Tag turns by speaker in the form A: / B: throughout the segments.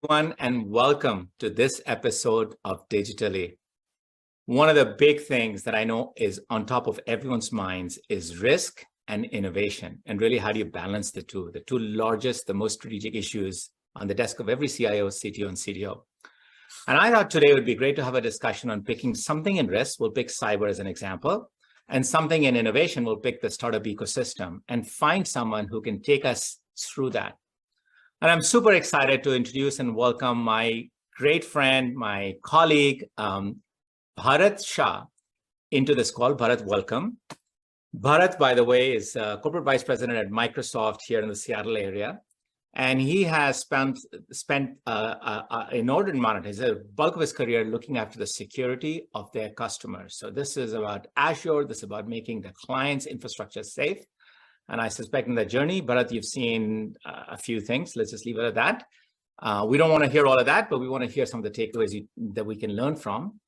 A: Everyone, and welcome to this episode of Digitally. One of the big things that I know is on top of everyone's minds is risk and innovation. And really, how do you balance the two largest, the most strategic issues on the desk of every CIO, CTO, and CDO. And I thought today would be great to have a discussion on picking something in risk. We'll pick cyber as an example, and something in innovation. We'll pick the startup ecosystem and find someone who can take us through that. And I'm super excited to introduce and welcome my great friend, my colleague, Bharat Shah, into this call. Bharat, welcome. Bharat, by the way, is Corporate Vice President at Microsoft here in the Seattle area. And he has spent inordinate amount of his bulk of his career looking after the security of their customers. So this is about Azure. This is about making the client's infrastructure safe. And I suspect in that journey, Bharat, you've seen a few things. Let's just leave it at that. We don't want to hear all of that, but we want to hear some of the takeaways that we can learn from.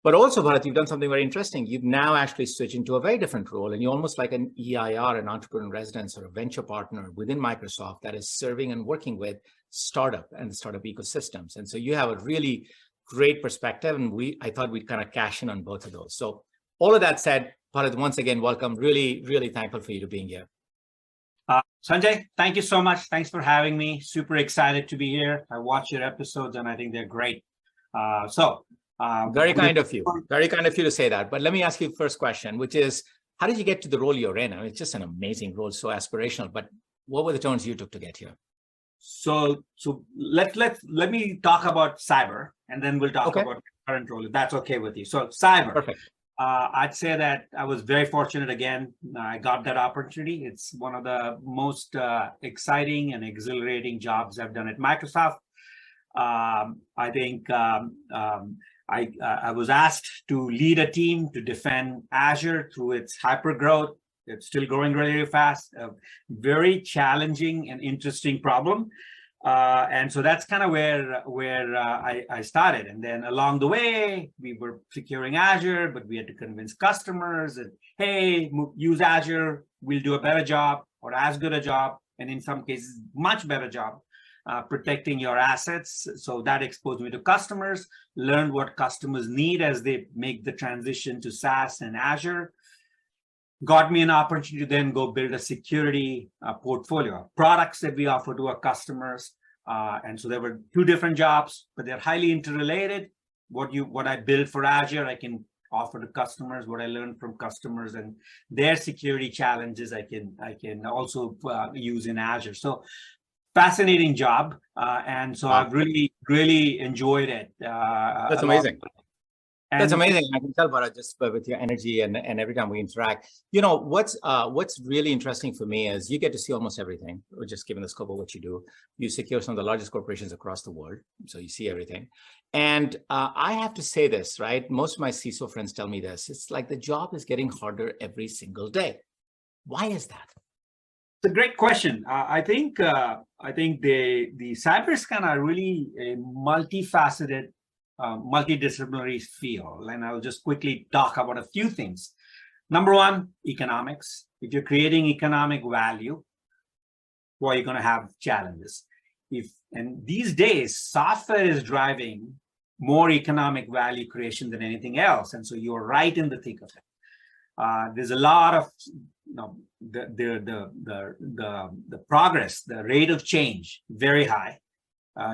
A: But also, Bharat, you've done something very interesting. You've now actually switched into a very different role, and you're almost like an EIR, an entrepreneur in residence, or a venture partner within Microsoft that is serving and working with startup and startup ecosystems. And so you have a really great perspective, and I thought we'd kind of cash in on both of those. So all of that said, Bharat, once again, welcome. Really, really thankful for you to being here.
B: Sanjay, thank you so much. Thanks for having me. Super excited to be here. I watch your episodes and I think they're great.
A: Very kind of you. Very kind of you to say that. But let me ask you the first question, which is, how did you get to the role you're in? I mean, it's just an amazing role, so aspirational. But what were the turns you took to get here?
B: So let me talk about cyber, and then we'll talk about the current role, if that's okay with you. So cyber.
A: Perfect.
B: I'd say that I was very fortunate again. I got that opportunity. It's one of the most exciting and exhilarating jobs I've done at Microsoft. I think I was asked to lead a team to defend Azure through its hyper growth. It's still growing really, really fast. A very challenging and interesting problem. And so that's kind of where I started. And then along the way, we were securing Azure, but we had to convince customers that, hey, use Azure, we'll do a better job or as good a job, and in some cases, much better job protecting your assets. So that exposed me to customers, learned what customers need as they make the transition to SaaS and Azure. Got me an opportunity to then go build a security portfolio of products that we offer to our customers. And so there were two different jobs, but they're highly interrelated. What I build for Azure, I can offer to customers. What I learned from customers and their security challenges, I can also use in Azure. So fascinating job. And so I've really, really enjoyed it.
A: That's amazing. That's amazing. I can tell, Bharat, just with your energy and every time we interact. You know, what's really interesting for me is you get to see almost everything, just given the scope of what you do. You secure some of the largest corporations across the world, so you see everything. And I have to say this, right? Most of my CISO friends tell me this. It's like the job is getting harder every single day. Why is that?
B: It's a great question. I think the cyber scan are really a multifaceted, multidisciplinary field, and I'll just quickly talk about a few things. Number one, economics. If you're creating economic value, well, you're going to have challenges. And these days, software is driving more economic value creation than anything else, and so you're right in the thick of it. There's a lot of the progress, the rate of change, very high.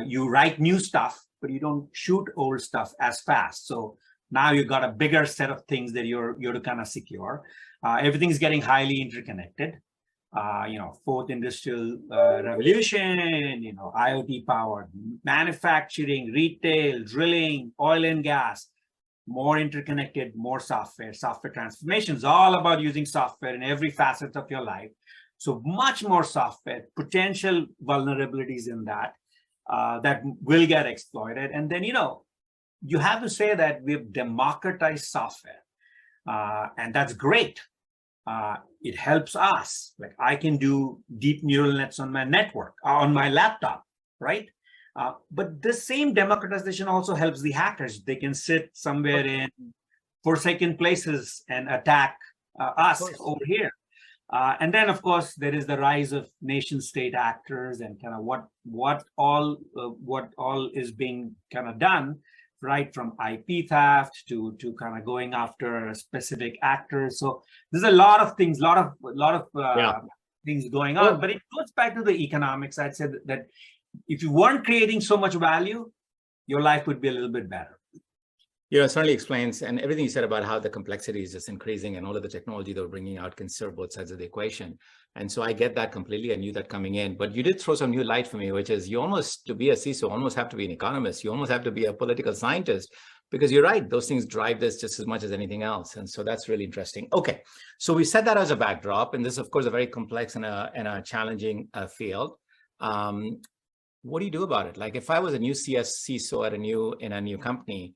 B: You write new stuff, but you don't shoot old stuff as fast. So now you've got a bigger set of things that you're to kind of secure. Everything's getting highly interconnected. Fourth industrial revolution, IoT powered manufacturing, retail, drilling, oil and gas, more interconnected, more software transformations, all about using software in every facet of your life. So much more software, potential vulnerabilities in that will get exploited. And then, you have to say that we've democratized software, and that's great. It helps us. Like I can do deep neural nets on my network, on my laptop, right? But the same democratization also helps the hackers. They can sit somewhere in forsaken places and attack us over here. And then, of course, there is the rise of nation-state actors and kind of what all is being kind of done, right from IP theft to kind of going after specific actors. So there's a lot of things, lot of things going on. But it goes back to the economics. I'd say that if you weren't creating so much value, your life would be a little bit better.
A: It certainly explains, and everything you said about how the complexity is just increasing and all of the technology they're bringing out can serve both sides of the equation. And so I get that completely. I knew that coming in, but you did throw some new light for me, which is you almost, to be a CISO, almost have to be an economist. You almost have to be a political scientist, because you're right. Those things drive this just as much as anything else. And so that's really interesting. Okay. So we set that as a backdrop, and this is, of course, a very complex and a challenging field. What do you do about it? Like if I was a new CISO in a new company,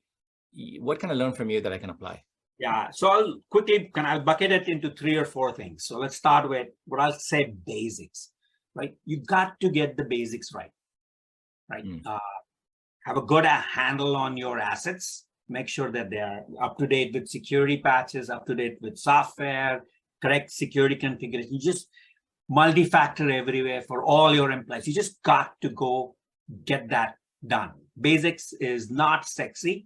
A: what can I learn from you that I can apply?
B: Yeah, so I'll quickly I'll bucket it into 3 or 4 things. So let's start with what I'll say basics, right? You've got to get the basics right? Have a good handle on your assets. Make sure that they are up to date with security patches, up to date with software, correct security configuration. You just multi-factor everywhere for all your employees. You just got to go get that done. Basics is not sexy.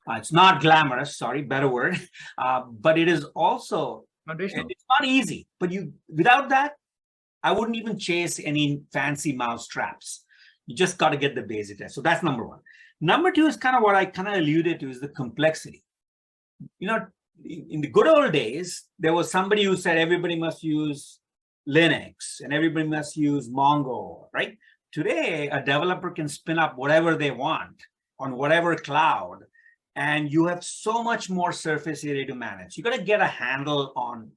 B: It's not glamorous, sorry, better word, but it is also, it's not easy. But without that, I wouldn't even chase any fancy mouse traps. You just got to get the basics. So that's number 1. Number 2 is kind of what I kind of alluded to, is the complexity. You know, in the good old days, there was somebody who said everybody must use Linux and everybody must use Mongo, right? Today, a developer can spin up whatever they want on whatever cloud, and you have so much more surface area to manage. You got to get a handle on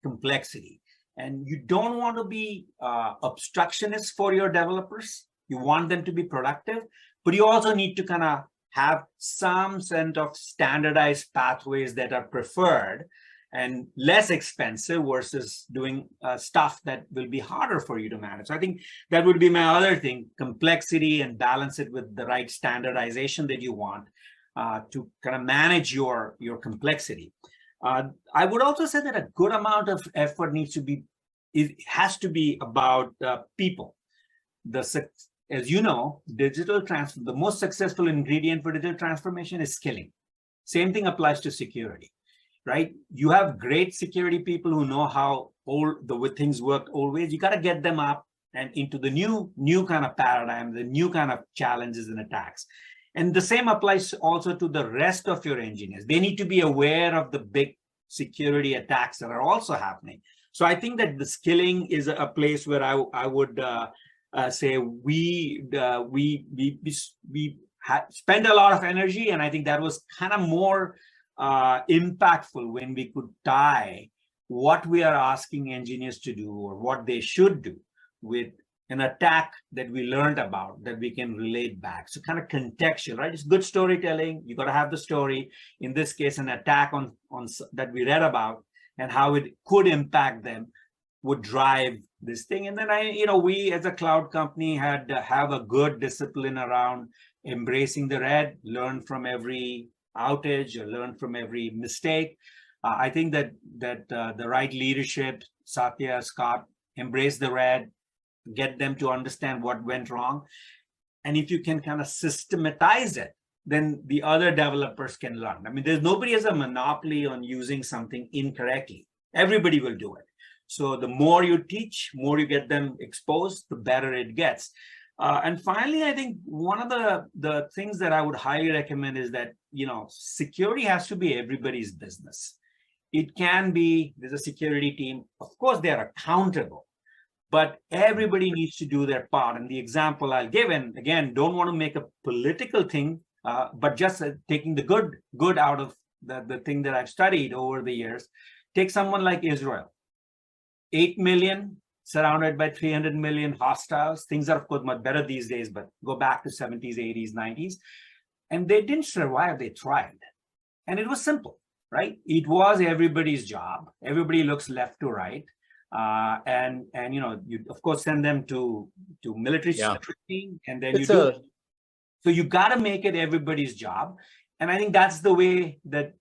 B: complexity, and you don't want to be obstructionist for your developers. You want them to be productive, but you also need to kind of have some sense of standardized pathways that are preferred and less expensive versus doing stuff that will be harder for you to manage. So I think that would be my other thing, complexity, and balance it with the right standardization that you want to kind of manage your complexity. I would also say that a good amount of effort has to be about people. As you know, the most successful ingredient for digital transformation is skilling. Same thing applies to security, right? You have great security people who know how the things worked always. You got to get them up and into the new kind of paradigm, the new kind of challenges and attacks. And the same applies also to the rest of your engineers. They need to be aware of the big security attacks that are also happening. So I think that the skilling is a place where I would say we spend a lot of energy, and I think that was kind of more impactful when we could tie what we are asking engineers to do or what they should do with an attack that we learned about that we can relate back. So kind of contextual, right? It's good storytelling. You got to have the story. In this case, an attack on that we read about and how it could impact them would drive this thing. And then we as a cloud company had to have a good discipline around embracing the red, learn from every outage or learn from every mistake. I think that the right leadership, Satya, Scott, embrace the red, get them to understand what went wrong. And if you can kind of systematize it, then the other developers can learn. I mean, nobody has a monopoly on using something incorrectly. Everybody will do it. So the more you teach, more you get them exposed, the better it gets. And finally, I think one of the things that I would highly recommend is that, security has to be everybody's business. It can be, there's a security team. Of course, they're accountable, but everybody needs to do their part. And the example I'll give, and again, don't want to make a political thing, but just taking the good out of the thing that I've studied over the years. Take someone like Israel, 8 million, surrounded by 300 million hostiles. Things are, of course, much better these days, but go back to 70s, 80s, 90s. And they didn't survive, they thrived. And it was simple, right? It was everybody's job. Everybody looks left to right. And you of course send them to military training, and then so you got to make it everybody's job. And I think that's the way that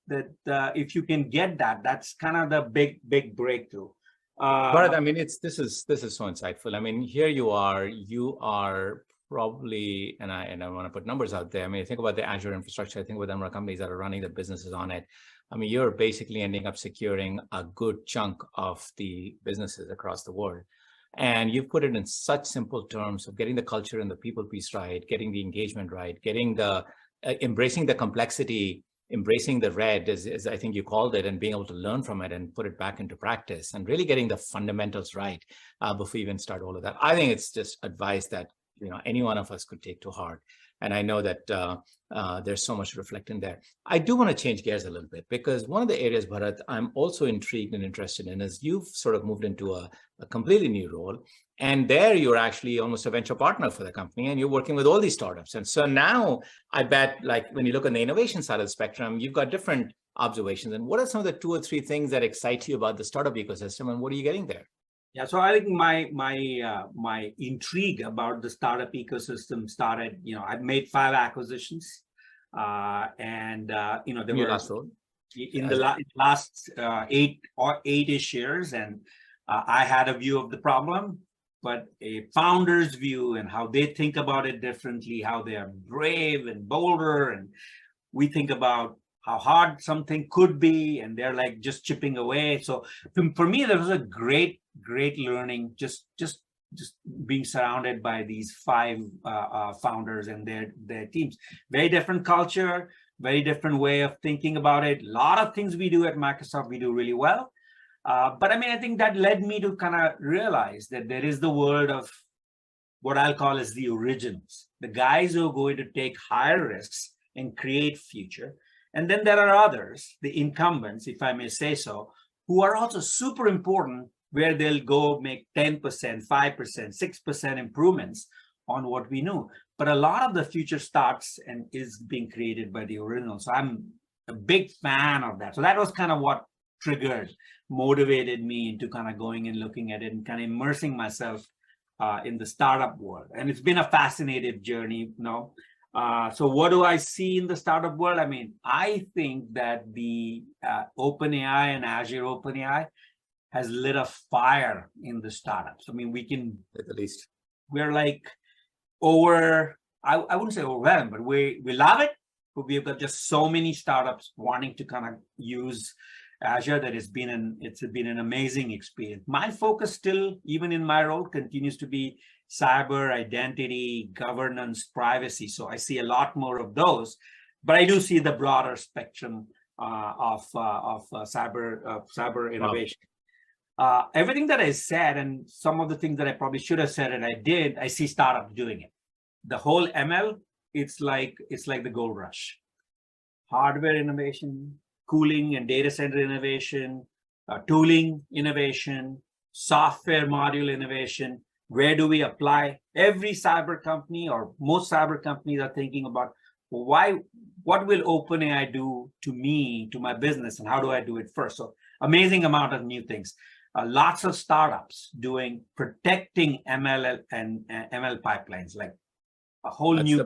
B: if you can get that, that's kind of the big breakthrough.
A: Bharat, I mean, this is so insightful. I mean, here you are probably, and I want to put numbers out there. I mean, think about the Azure infrastructure. I think with the number of companies that are running the businesses on it. I mean, you're basically ending up securing a good chunk of the businesses across the world. And you've put it in such simple terms of getting the culture and the people piece right, getting the engagement right, getting the embracing the complexity, embracing the red, as I think you called it, and being able to learn from it and put it back into practice, and really getting the fundamentals right before you even start all of that. I think it's just advice that any one of us could take to heart. And I know that there's so much to reflect in there. I do want to change gears a little bit, because one of the areas, Bharat, I'm also intrigued and interested in is you've sort of moved into a completely new role. And there you're actually almost a venture partner for the company, and you're working with all these startups. And so now I bet, like, when you look on the innovation side of the spectrum, you've got different observations. And what are some of the 2 or 3 things that excite you about the startup ecosystem, and what are you getting there?
B: Yeah, so I think my intrigue about the startup ecosystem started. I've made 5 acquisitions, and there were
A: last role?
B: in the last 8-ish years, and I had a view of the problem, but a founder's view and how they think about it differently, how they are brave and bolder, and we think about how hard something could be, and they're like just chipping away. So for me, there was a great learning, just being surrounded by these 5 founders and their teams. Very different culture, very different way of thinking about it. A lot of things we do at Microsoft, we do really well. But I mean, I think that led me to kind of realize that there is the world of what I'll call as the originals, the guys who are going to take higher risks and create future. And then there are others, the incumbents, if I may say so, who are also super important, where they'll go make 10%, 5%, 6% improvements on what we knew. But a lot of the future starts and is being created by the original. So I'm a big fan of that. So that was kind of what motivated me into kind of going and looking at it and kind of immersing myself in the startup world. And it's been a fascinating journey, So what do I see in the startup world? I mean, I think that the OpenAI and Azure OpenAI has lit a fire in the startups. I mean, we can,
A: at least,
B: we're like I wouldn't say overwhelmed, but we love it. But we've got just so many startups wanting to kind of use Azure that it's been an amazing experience. My focus still, even in my role, continues to be cyber, identity, governance, privacy. So I see a lot more of those, but I do see the broader spectrum of cyber innovation. Everything that I said, and some of the things that I probably should have said and I did, I see startups doing it. The whole ML, it's like the gold rush. Hardware innovation, cooling and data center innovation, tooling innovation, software module innovation. Where do we apply? Every cyber company, or most cyber companies, are thinking about what will OpenAI do to me, to my business, and how do I do it first? So amazing amount of new things. Lots of startups protecting ML and ML pipelines, like a whole new.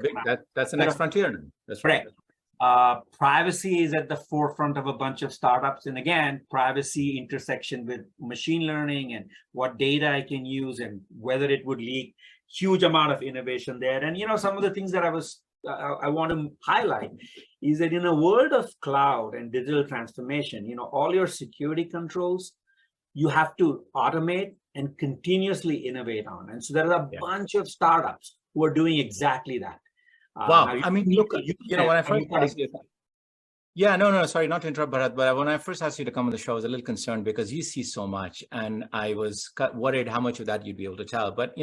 A: That's the next frontier. That's right.
B: Privacy is at the forefront of a bunch of startups. And again, privacy intersection with machine learning and what data I can use and whether it would leak. Huge amount of innovation there. And, some of the things that I want to highlight is that in a world of cloud and digital transformation, all your security controls, you have to automate and continuously innovate on. And so there are a bunch of startups who are doing exactly that.
A: Wow. I mean, look, when I first asked you, no, sorry, not to interrupt, Bharat, but when I first asked you to come on the show, I was a little concerned because you see so much, and I was worried how much of that you'd be able to tell. But,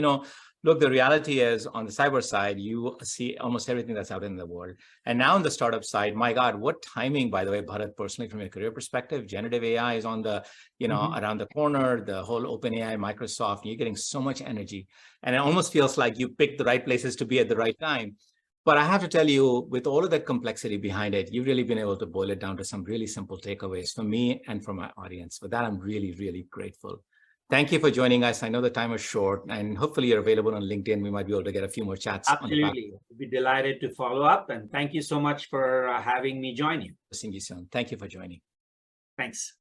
A: look, the reality is on the cyber side, you see almost everything that's out in the world. And now on the startup side, my God, what timing, by the way, Bharat, personally, from your career perspective, generative AI is on the, around the corner, the whole OpenAI, Microsoft, you're getting so much energy. And it almost feels like you picked the right places to be at the right time. But I have to tell you, with all of that complexity behind it, you've really been able to boil it down to some really simple takeaways for me and for my audience. For that, I'm really, really grateful. Thank you for joining us. I know the time is short, and hopefully you're available on LinkedIn. We might be able to get a few more chats.
B: Absolutely. We'd be delighted to follow up. And thank you so much for having me join you.
A: Seeing you soon. Thank you for joining.
B: Thanks.